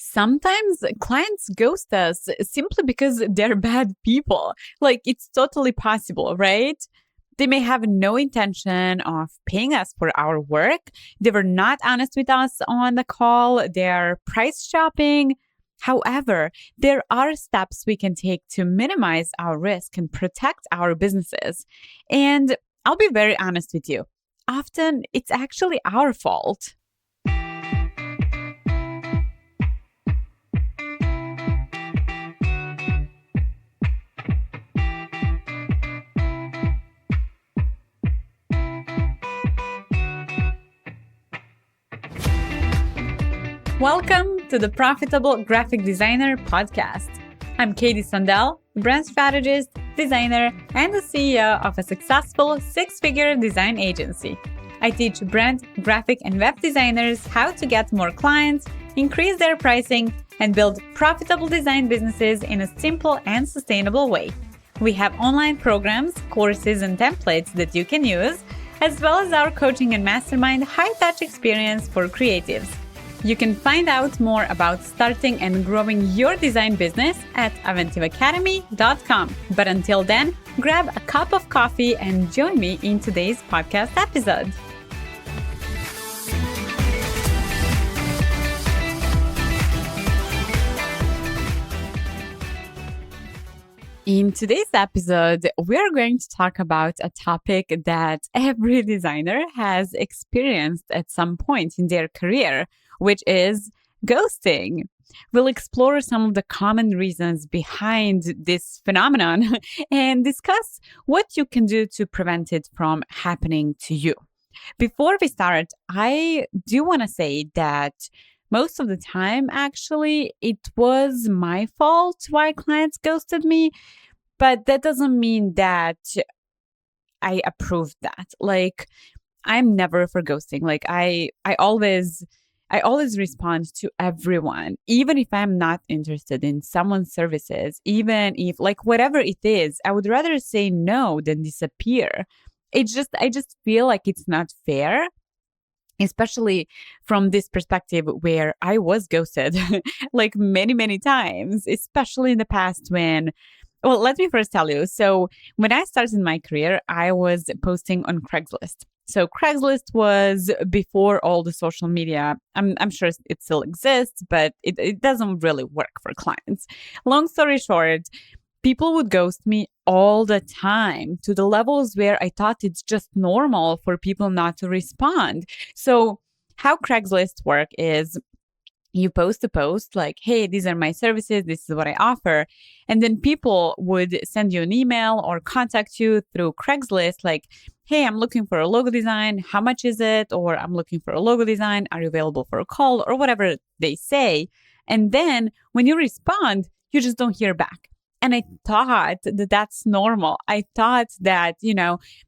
Sometimes clients ghost us simply because they're bad people. Like, it's totally possible, right? They may have no intention of paying us for our work. They were not honest with us on the call. They're price shopping. However, there are steps we can take to minimize our risk and protect our businesses. And I'll be very honest with you. Often it's actually our fault. Welcome to the Profitable Graphic Designer podcast. I'm Katie Sandel, brand strategist, designer, and the CEO of a successful six-figure design agency. I teach brand, graphic, and web designers how to get more clients, increase their pricing, and build profitable design businesses in a simple and sustainable way. We have online programs, courses, and templates that you can use, as well as our coaching and mastermind high-touch experience for creatives. You can find out more about starting and growing your design business at aventivacademy.com. But until then, grab a cup of coffee and join me in today's podcast episode. In today's episode, we are going to talk about a topic that every designer has experienced at some point in their career, which is ghosting. We'll explore some of the common reasons behind this phenomenon and discuss what you can do to prevent it from happening to you. Before we start, I do want to say that most of the time, actually, it was my fault why clients ghosted me, but that doesn't mean that I approve that. Like, I'm never for ghosting. Like, I always respond to everyone, even if I'm not interested in someone's services, even if, like, whatever it is, I would rather say no than disappear. I just feel like it's not fair, especially from this perspective where I was ghosted like many, many times, especially in the past well, let me first tell you. So when I started my career, I was posting on Craigslist. So Craigslist was before all the social media. I'm sure it still exists, but it doesn't really work for clients. Long story short, people would ghost me all the time to the levels where I thought it's just normal for people not to respond. So how Craigslist work is you post a post like, hey, these are my services, this is what I offer. And then people would send you an email or contact you through Craigslist like, hey, I'm looking for a logo design. How much is it? Or I'm looking for a logo design. Are you available for a call? Or whatever they say. And then when you respond, you just don't hear back. And I thought that that's normal. I thought that,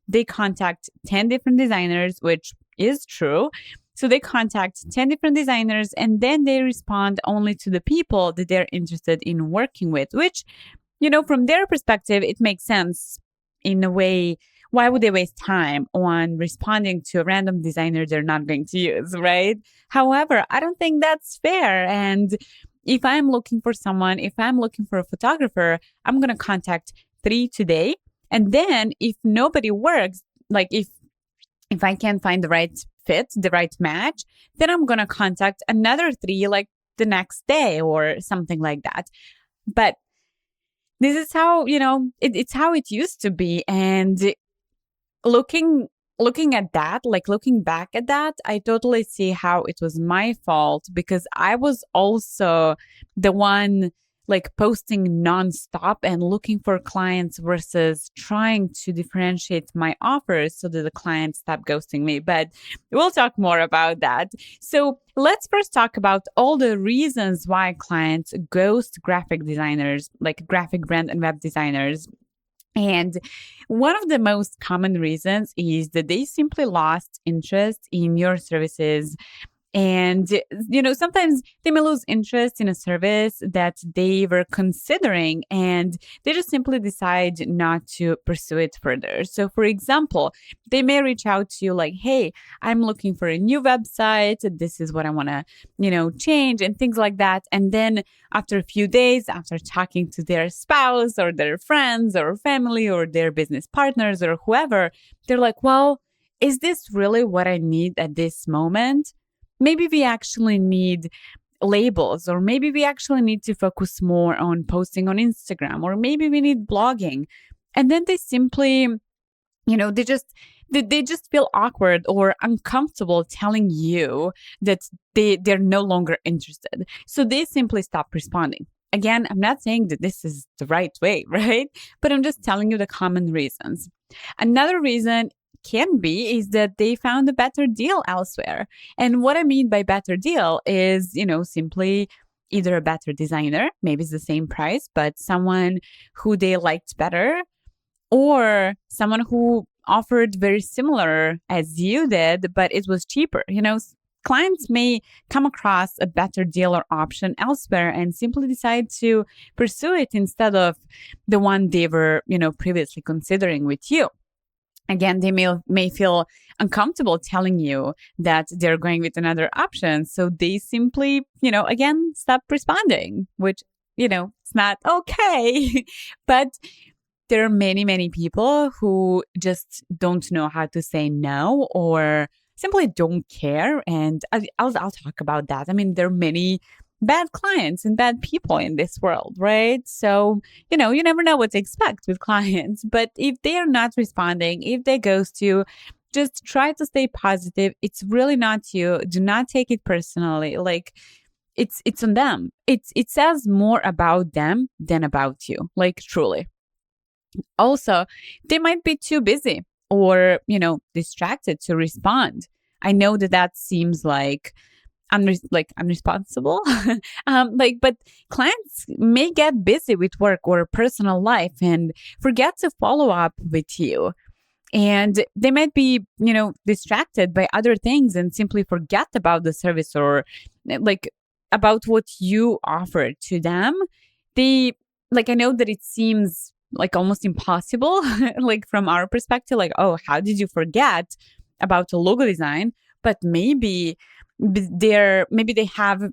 they contact 10 different designers, which is true. So they contact 10 different designers and then they respond only to the people that they're interested in working with, which, from their perspective, it makes sense in a way. Why would they waste time on responding to a random designer they're not going to use, right? However, I don't think that's fair. And if I'm looking for someone, if I'm looking for a photographer, I'm going to contact 3 today. And then if nobody works, like if I can't find the right fit, the right match, then I'm going to contact another 3 like the next day or something like that. But this is how, it's how it used to be. And looking at that, like looking back at that, I totally see how it was my fault because I was also the one like posting nonstop and looking for clients versus trying to differentiate my offers so that the clients stop ghosting me. But we'll talk more about that. So let's first talk about all the reasons why clients ghost graphic designers, like graphic brand and web designers. And one of the most common reasons is that they simply lost interest in your services And, sometimes they may lose interest in a service that they were considering and they just simply decide not to pursue it further. So, for example, they may reach out to you like, hey, I'm looking for a new website. This is what I want to, change and things like that. And then after a few days, after talking to their spouse or their friends or family or their business partners or whoever, they're like, well, is this really what I need at this moment? Maybe we actually need labels, or maybe we actually need to focus more on posting on Instagram, or maybe we need blogging. And then they simply, they just feel awkward or uncomfortable telling you that they're no longer interested. So they simply stop responding. Again, I'm not saying that this is the right way, right? But I'm just telling you the common reasons. Another reason can be is that they found a better deal elsewhere. And what I mean by better deal is, simply either a better designer, maybe it's the same price, but someone who they liked better, or someone who offered very similar as you did, but it was cheaper. Clients may come across a better deal or option elsewhere and simply decide to pursue it instead of the one they were, previously considering with you. Again, they may feel uncomfortable telling you that they're going with another option. So they simply, again, stop responding, which, it's not okay. But there are many, many people who just don't know how to say no or simply don't care. And I'll talk about that. I mean, there are many bad clients and bad people in this world, right? So, you never know what to expect with clients. But if they are not responding, if they ghost you, just try to stay positive. It's really not you. Do not take it personally. Like, it's on them. It says more about them than about you, like truly. Also, they might be too busy or, distracted to respond. I know that seems like unresponsible. But clients may get busy with work or personal life and forget to follow up with you. And they might be, distracted by other things and simply forget about the service or about what you offer to them. I know that it seems like almost impossible, from our perspective, oh, how did you forget about a logo design? But maybe they have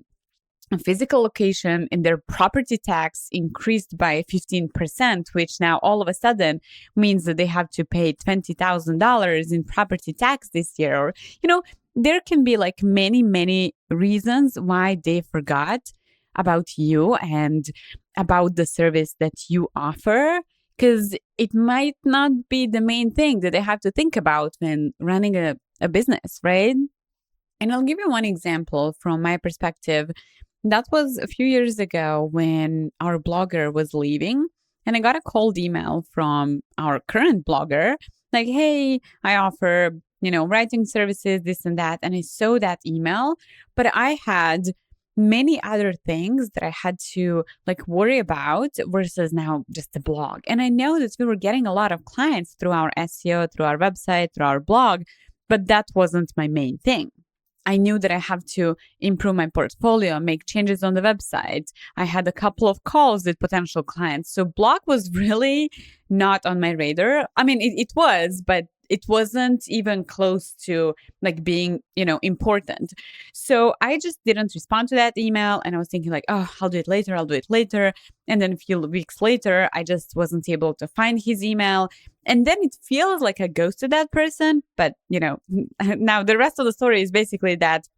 a physical location and their property tax increased by 15%, which now all of a sudden means that they have to pay $20,000 in property tax this year. Or, there can be many, many reasons why they forgot about you and about the service that you offer, because it might not be the main thing that they have to think about when running a business, right? And I'll give you one example from my perspective. That was a few years ago when our blogger was leaving, and I got a cold email from our current blogger, like, hey, I offer, writing services, this and that. And I saw that email, but I had many other things that I had to worry about versus now just the blog. And I know that we were getting a lot of clients through our SEO, through our website, through our blog, but that wasn't my main thing. I knew that I have to improve my portfolio, make changes on the website. I had a couple of calls with potential clients. So blog was really not on my radar. I mean, it was, but it wasn't even close to being, important. So I just didn't respond to that email. And I was thinking oh, I'll do it later. And then a few weeks later, I just wasn't able to find his email. And then it feels like I ghosted that person. But, now the rest of the story is basically that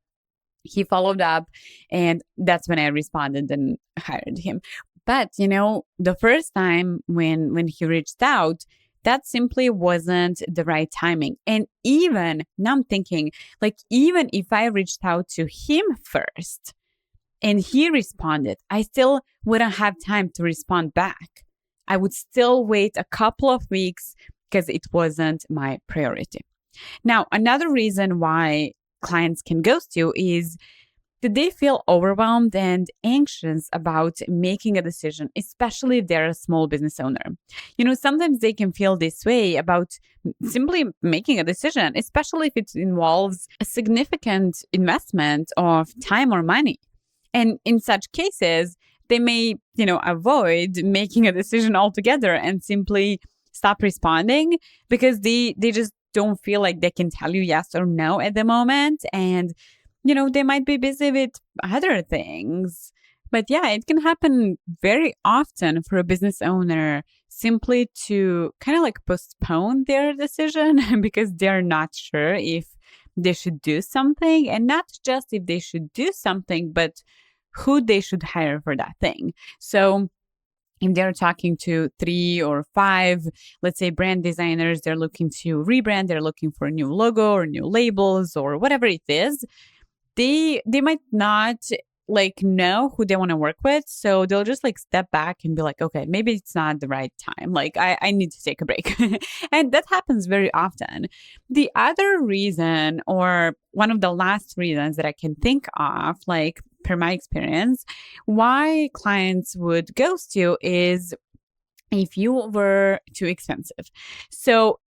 he followed up, and that's when I responded and hired him. But, the first time when he reached out, that simply wasn't the right timing. And even now I'm thinking, even if I reached out to him first and he responded, I still wouldn't have time to respond back. I would still wait a couple of weeks because it wasn't my priority. Now, another reason why clients can ghost you is that they feel overwhelmed and anxious about making a decision, especially if they're a small business owner. Sometimes they can feel this way about simply making a decision, especially if it involves a significant investment of time or money. And in such cases, they may, avoid making a decision altogether and simply stop responding because they just don't feel like they can tell you yes or no at the moment. And they might be busy with other things. But yeah, it can happen very often for a business owner simply to kind of like postpone their decision because they're not sure if they should do something, and not just if they should do something, but who they should hire for that thing. So if they're talking to 3 or 5, let's say brand designers, they're looking to rebrand, they're looking for a new logo or new labels or whatever it is, they might not know who they want to work with. So they'll just step back and be like, okay, maybe it's not the right time. I need to take a break. And that happens very often. The other reason, or one of the last reasons that I can think of, per my experience, why clients would ghost you is if you were too expensive. So,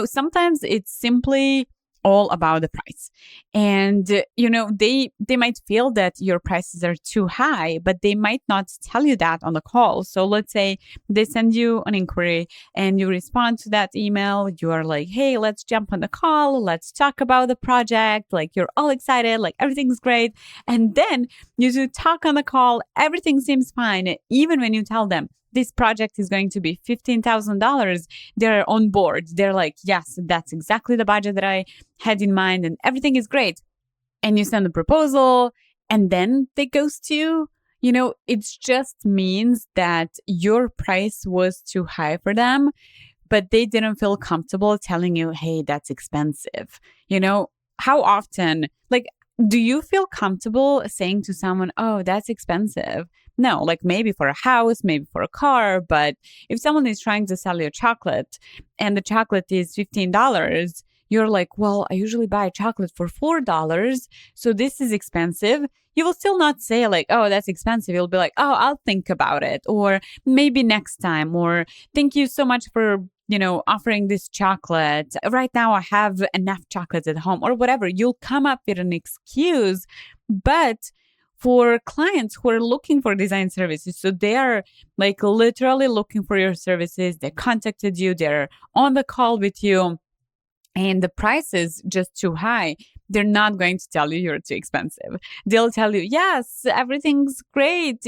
sometimes it's simply all about the price. And, they might feel that your prices are too high, but they might not tell you that on the call. So let's say they send you an inquiry and you respond to that email. You are like, hey, let's jump on the call. Let's talk about the project. You're all excited, everything's great. And then you do talk on the call. Everything seems fine. Even when you tell them, this project is going to be $15,000. They're on board. They're like, yes, that's exactly the budget that I had in mind and everything is great. And you send a proposal and then they ghost you. It just means that your price was too high for them, but they didn't feel comfortable telling you, hey, that's expensive. How often, do you feel comfortable saying to someone, oh, that's expensive? No, maybe for a house, maybe for a car. But if someone is trying to sell you chocolate and the chocolate is $15, you're like, well, I usually buy chocolate for $4. So this is expensive. You will still not say oh, that's expensive. You'll be like, oh, I'll think about it. Or maybe next time. Or thank you so much for offering this chocolate. Right now I have enough chocolate at home, or whatever. You'll come up with an excuse. But for clients who are looking for design services, so they are literally looking for your services, they contacted you, they're on the call with you, and the price is just too high, they're not going to tell you you're too expensive. They'll tell you, yes, everything's great.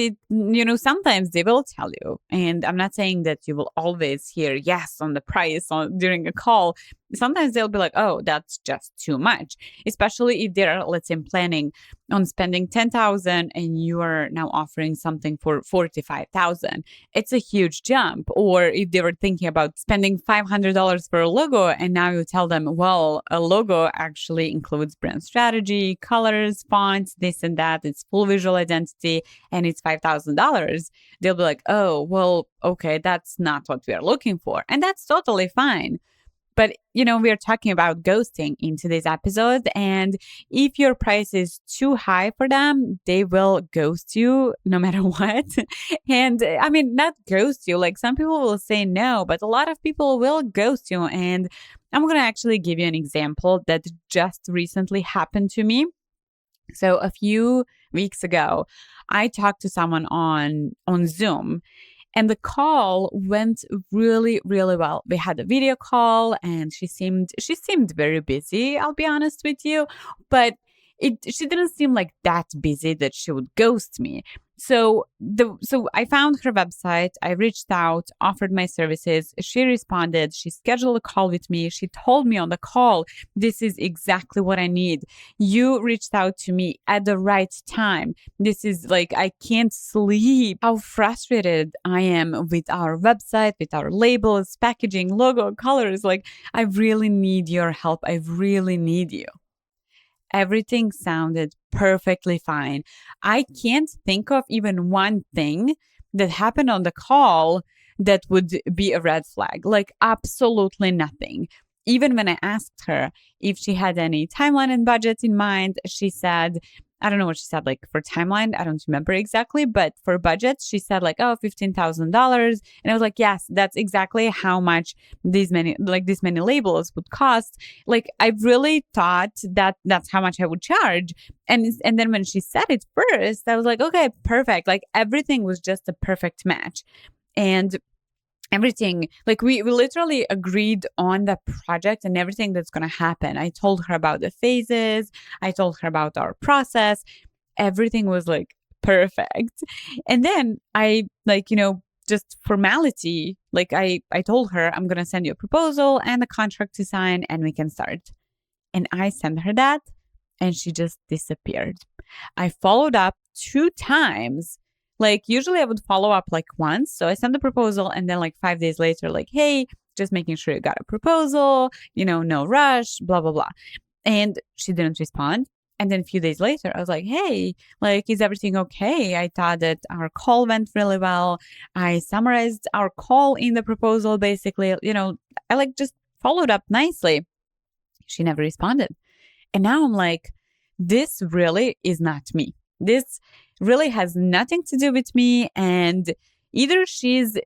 Sometimes they will tell you. And I'm not saying that you will always hear yes on the price during a call. Sometimes they'll be like, oh, that's just too much, especially if they're, let's say, planning on spending $10,000 and you are now offering something for $45,000. It's a huge jump. Or if they were thinking about spending $500 for a logo and now you tell them, well, a logo actually includes brand strategy, colors, fonts, this and that. It's full visual identity and it's $5,000. They'll be like, oh, well, okay, that's not what we are looking for. And that's totally fine. But, we are talking about ghosting in today's episode. And if your price is too high for them, they will ghost you no matter what. And I mean, not ghost you. Some people will say no, but a lot of people will ghost you. And I'm going to actually give you an example that just recently happened to me. So a few weeks ago, I talked to someone on Zoom. And the call went really, really well. We had a video call and she seemed very busy, I'll be honest with you. But she didn't seem that busy that she would ghost me. So I found her website, I reached out, offered my services. She responded, she scheduled a call with me. She told me on the call, this is exactly what I need. You reached out to me at the right time. This is I can't sleep. How frustrated I am with our website, with our labels, packaging, logo, colors. I really need your help. I really need you. Everything sounded perfectly fine. I can't think of even one thing that happened on the call that would be a red flag. Absolutely nothing. Even when I asked her if she had any timeline and budget in mind, she said, I don't know what she said, like for timeline, I don't remember exactly, but for budget, she said like, oh, $15,000. And I was like, yes, that's exactly how much these many labels would cost. Like I really thought that that's how much I would charge. And then when she said it first, I was like, okay, perfect. Like everything was just a perfect match. And everything, like we literally agreed on the project and everything that's going to happen. I told her about the phases. I told her about our process. Everything was like perfect. And then I like, just formality, like I told her I'm going to send you a proposal and a contract to sign and we can start. And I sent her that and she just disappeared. I followed up 2 times. Like usually I would follow up like once. So I sent the proposal and then like 5 days later, like, hey, just making sure you got a proposal, no rush, blah, blah, blah. And she didn't respond. And then a few days later, I was like, hey, like, is everything okay? I thought that our call went really well. I summarized our call in the proposal, basically, I like just followed up nicely. She never responded. And now I'm like, this really is not me. This really has nothing to do with me. And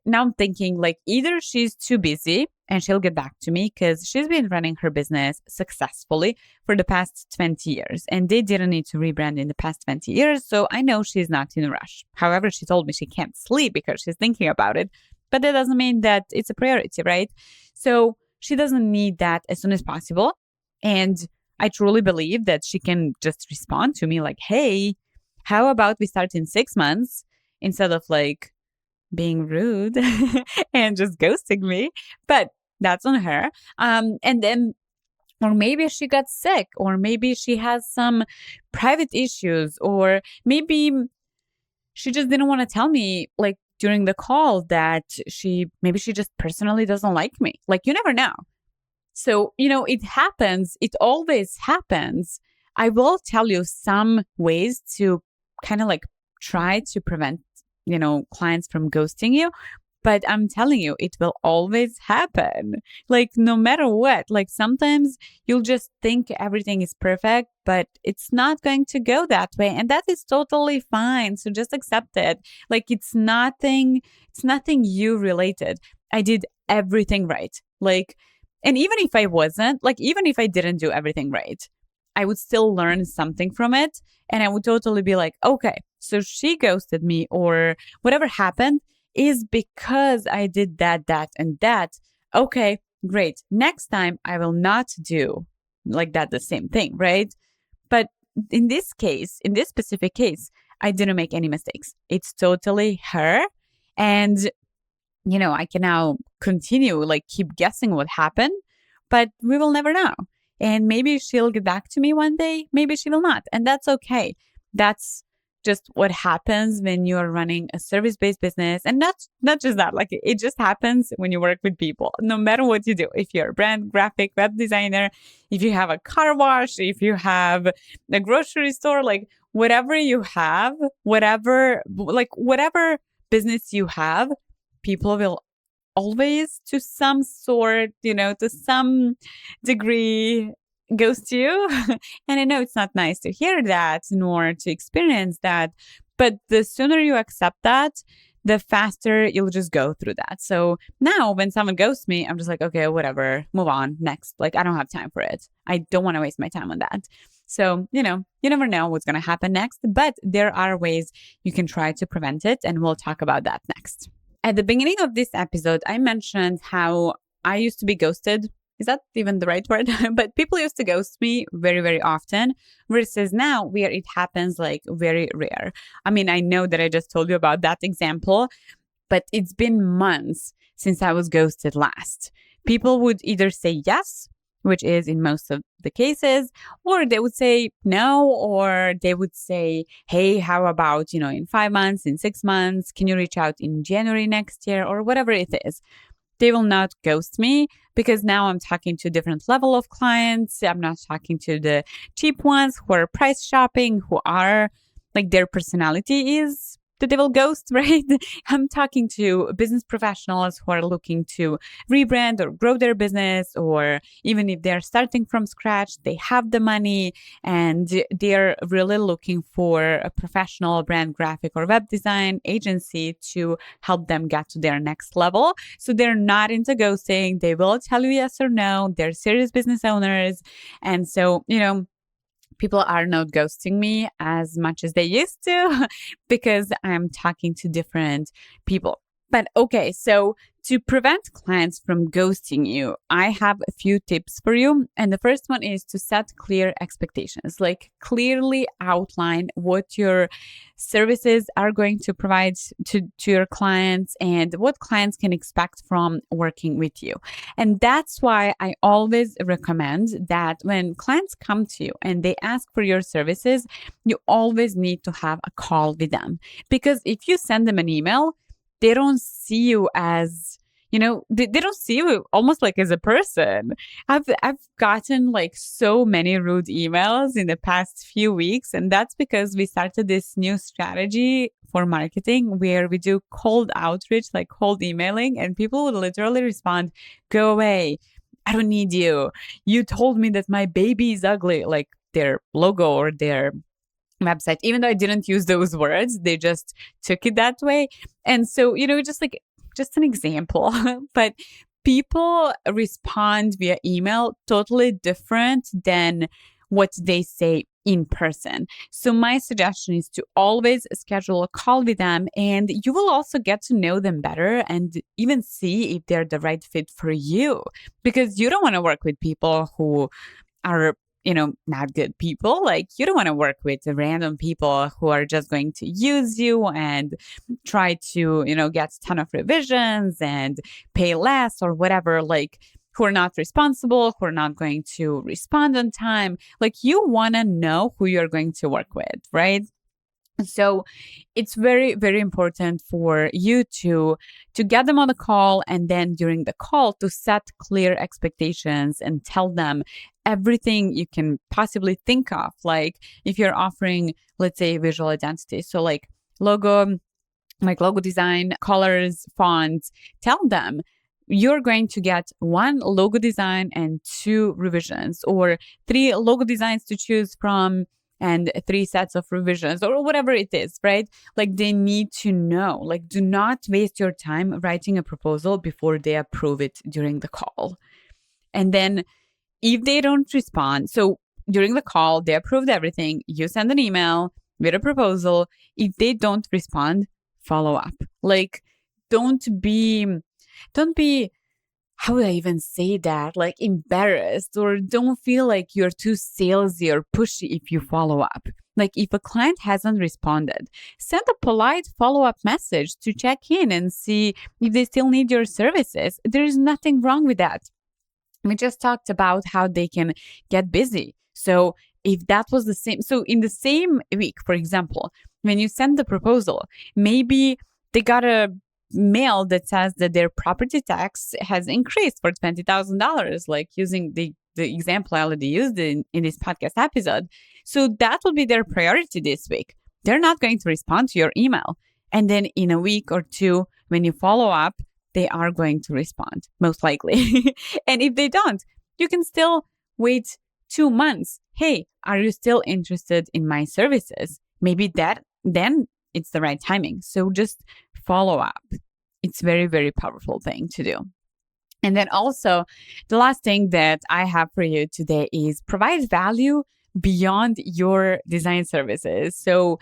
now I'm thinking like either she's too busy and she'll get back to me because she's been running her business successfully for the past 20 years and they didn't need to rebrand in the past 20 years. So I know she's not in a rush. However, she told me she can't sleep because she's thinking about it. But that doesn't mean that it's a priority, right? So she doesn't need that as soon as possible. And I truly believe that she can just respond to me like, hey, how about we start in 6 months instead of like being rude and just ghosting me? But that's on her. And then, or maybe she got sick, or maybe she has some private issues, or maybe she just didn't want to tell me like during the call that maybe she just personally doesn't like me. Like you never know. So, it happens. It always happens. I will tell you some ways to kind of like try to prevent, clients from ghosting you. But I'm telling you, it will always happen. Like no matter what, like sometimes you'll just think everything is perfect, but it's not going to go that way. And that is totally fine. So just accept it. Like it's nothing you related. I did everything right. Like, and even if I wasn't, like, even if I didn't do everything right, I would still learn something from it. And I would totally be like, okay, so she ghosted me or whatever happened is because I did that, and that. Okay, great. Next time I will not do like that, the same thing, right? But in this specific case, I didn't make any mistakes. It's totally her. And I can now continue, like keep guessing what happened, but we will never know. And maybe she'll get back to me one day, maybe she will not. And that's okay. That's just what happens when you're running a service-based business. And not just that, like it just happens when you work with people, no matter what you do. If you're a brand, graphic, web designer, if you have a car wash, if you have a grocery store, like whatever you have, whatever business you have, people will always to some sort, to some degree ghost you. And I know it's not nice to hear that nor to experience that, but the sooner you accept that, the faster you'll just go through that. So now when someone ghosts me, I'm just like, okay, whatever, move on, next. Like I don't have time for it. I don't want to waste my time on that. So, you never know what's going to happen next, but there are ways you can try to prevent it. And we'll talk about that next. At the beginning of this episode, I mentioned how I used to be ghosted. Is that even the right word? But people used to ghost me very, very often versus now where it happens like very rare. I mean, I know that I just told you about that example, but it's been months since I was ghosted last. People would either say yes, which is in most of the cases, or they would say no, or they would say, hey, how about, in 5 months, in 6 months, can you reach out in January next year, or whatever it is. They will not ghost me because now I'm talking to a different level of clients. I'm not talking to the cheap ones who are price shopping, who are like their personality is that they will ghost, right? I'm talking to business professionals who are looking to rebrand or grow their business, or even if they're starting from scratch, they have the money and they're really looking for a professional brand graphic or web design agency to help them get to their next level. So they're not into ghosting. They will tell you yes or no. They're serious business owners. And so, people are not ghosting me as much as they used to because I'm talking to different people. But okay, so to prevent clients from ghosting you, I have a few tips for you. And the first one is to set clear expectations, like clearly outline what your services are going to provide to your clients and what clients can expect from working with you. And that's why I always recommend that when clients come to you and they ask for your services, you always need to have a call with them. Because if you send them an email, they don't see you as, they don't see you almost like as a person. I've gotten like so many rude emails in the past few weeks. And that's because we started this new strategy for marketing where we do cold outreach, like cold emailing, and people would literally respond, "Go away. I don't need you. You told me that my baby is ugly," like their logo or their website. Even though I didn't use those words, they just took it that way. And so, just an example, but people respond via email totally different than what they say in person. So my suggestion is to always schedule a call with them, and you will also get to know them better and even see if they're the right fit for you, because you don't want to work with people who are not good people. Like, you don't want to work with random people who are just going to use you and try to, get a ton of revisions and pay less or whatever, like who are not responsible, who are not going to respond on time. Like, you want to know who you're going to work with, right? So it's very, very important for you to get them on the call, and then during the call to set clear expectations and tell them everything you can possibly think of. Like, if you're offering, let's say, visual identity, so like logo design, colors, fonts, tell them you're going to get 1 logo design and 2 revisions, or 3 logo designs to choose from and 3 sets of revisions, or whatever it is, right? Like, they need to know. Like, do not waste your time writing a proposal before they approve it during the call. And then if they don't respond, so during the call, they approved everything, you send an email with a proposal. If they don't respond, follow up. Like, don't be, how would I even say that? Like, embarrassed, or don't feel like you're too salesy or pushy if you follow up. Like, if a client hasn't responded, send a polite follow-up message to check in and see if they still need your services. There is nothing wrong with that. We just talked about how they can get busy. So if that was the same, so in the same week, for example, when you send the proposal, maybe they got a mail that says that their property tax has increased for $20,000, like using the example I already used in this podcast episode. So that will be their priority this week. They're not going to respond to your email. And then in a week or 2, when you follow up, they are going to respond, most likely. And if they don't, you can still wait 2 months. Hey, are you still interested in my services? Maybe then it's the right timing. So just follow up. It's very, very powerful thing to do. And then also, the last thing that I have for you today is provide value beyond your design services. So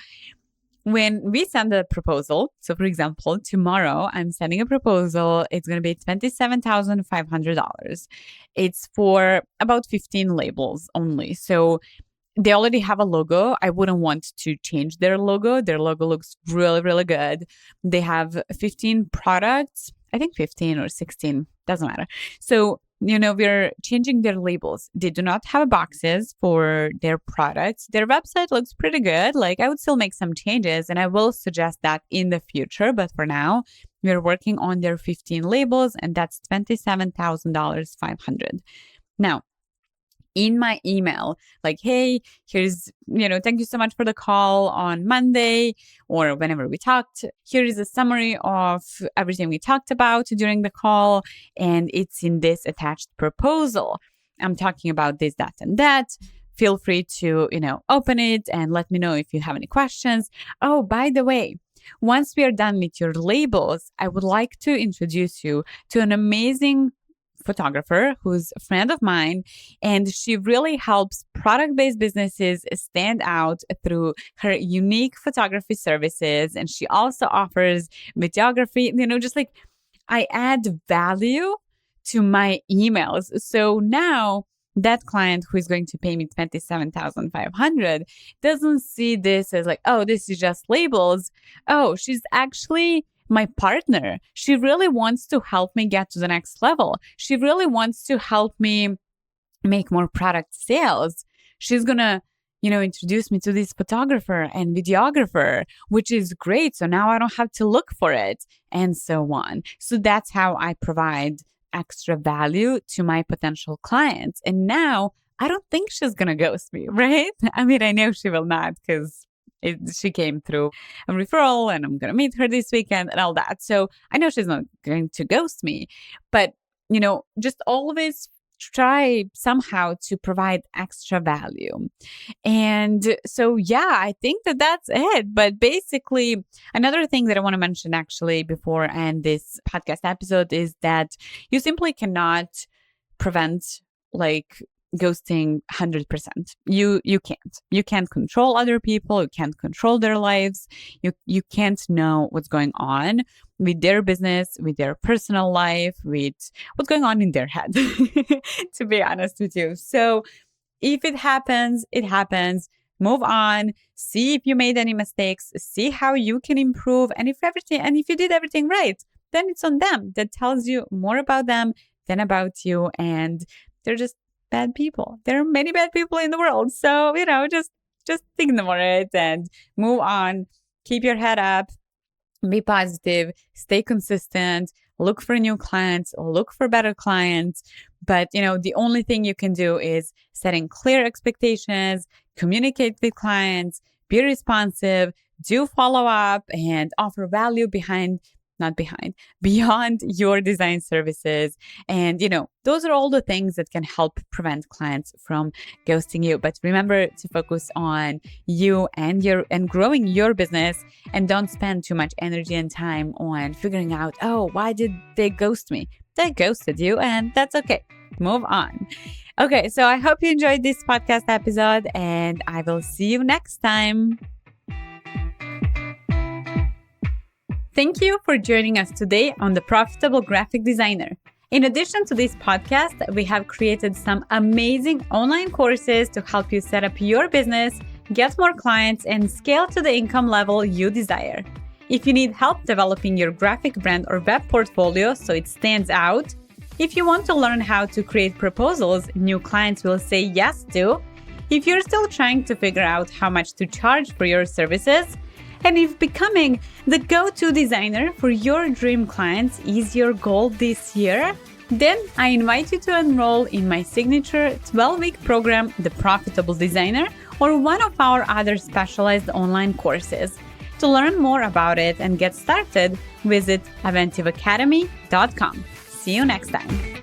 when we send a proposal, so for example, tomorrow I'm sending a proposal, it's going to be $27,500. It's for about 15 labels only. So they already have a logo. I wouldn't want to change their logo. Their logo looks really, really good. They have 15 products, I think 15 or 16, doesn't matter. So, we're changing their labels. They do not have boxes for their products. Their website looks pretty good. Like, I would still make some changes, and I will suggest that in the future. But for now, we're working on their 15 labels, and that's $27,500. Now, in my email, like, hey, here's, thank you so much for the call on Monday or whenever we talked. Here is a summary of everything we talked about during the call, and it's in this attached proposal. I'm talking about this, that, and that. Feel free to, open it and let me know if you have any questions. Oh, by the way, once we are done with your labels, I would like to introduce you to an amazing photographer who's a friend of mine, and she really helps product-based businesses stand out through her unique photography services. And she also offers videography, just like I add value to my emails. So now that client who is going to pay me $27,500 doesn't see this as like, oh, this is just labels. Oh, she's actually my partner. She really wants to help me get to the next level. She really wants to help me make more product sales. She's going to, introduce me to this photographer and videographer, which is great. So now I don't have to look for it and so on. So that's how I provide extra value to my potential clients. And now I don't think she's going to ghost me, right? I mean, I know she will not because she came through a referral and I'm going to meet her this weekend and all that. So I know she's not going to ghost me, but, just always try somehow to provide extra value. And so, yeah, I think that's it. But basically, another thing that I want to mention actually before I end this podcast episode is that you simply cannot prevent ghosting 100%. You can't control other people. You can't control their lives. You can't know what's going on with their business, with their personal life, with what's going on in their head, to be honest with you. So if it happens, it happens. Move on. See if you made any mistakes. See how you can improve. And if you did everything right, then it's on them. That tells you more about them than about you. And they're just bad people. There are many bad people in the world. So, just ignore it and move on. Keep your head up. Be positive. Stay consistent. Look for new clients. Look for better clients. But, the only thing you can do is setting clear expectations, communicate with clients, be responsive, do follow up, and offer value beyond your design services. And, those are all the things that can help prevent clients from ghosting you. But remember to focus on you and growing your business, and don't spend too much energy and time on figuring out, oh, why did they ghost me? They ghosted you, and that's okay. Move on. Okay, so I hope you enjoyed this podcast episode, and I will see you next time. Thank you for joining us today on The Profitable Graphic Designer. In addition to this podcast, we have created some amazing online courses to help you set up your business, get more clients, and scale to the income level you desire. If you need help developing your graphic brand or web portfolio so it stands out, if you want to learn how to create proposals new clients will say yes to, if you're still trying to figure out how much to charge for your services, and if becoming the go-to designer for your dream clients is your goal this year, then I invite you to enroll in my signature 12-week program, The Profitable Designer, or one of our other specialized online courses. To learn more about it and get started, visit aventivacademy.com. See you next time.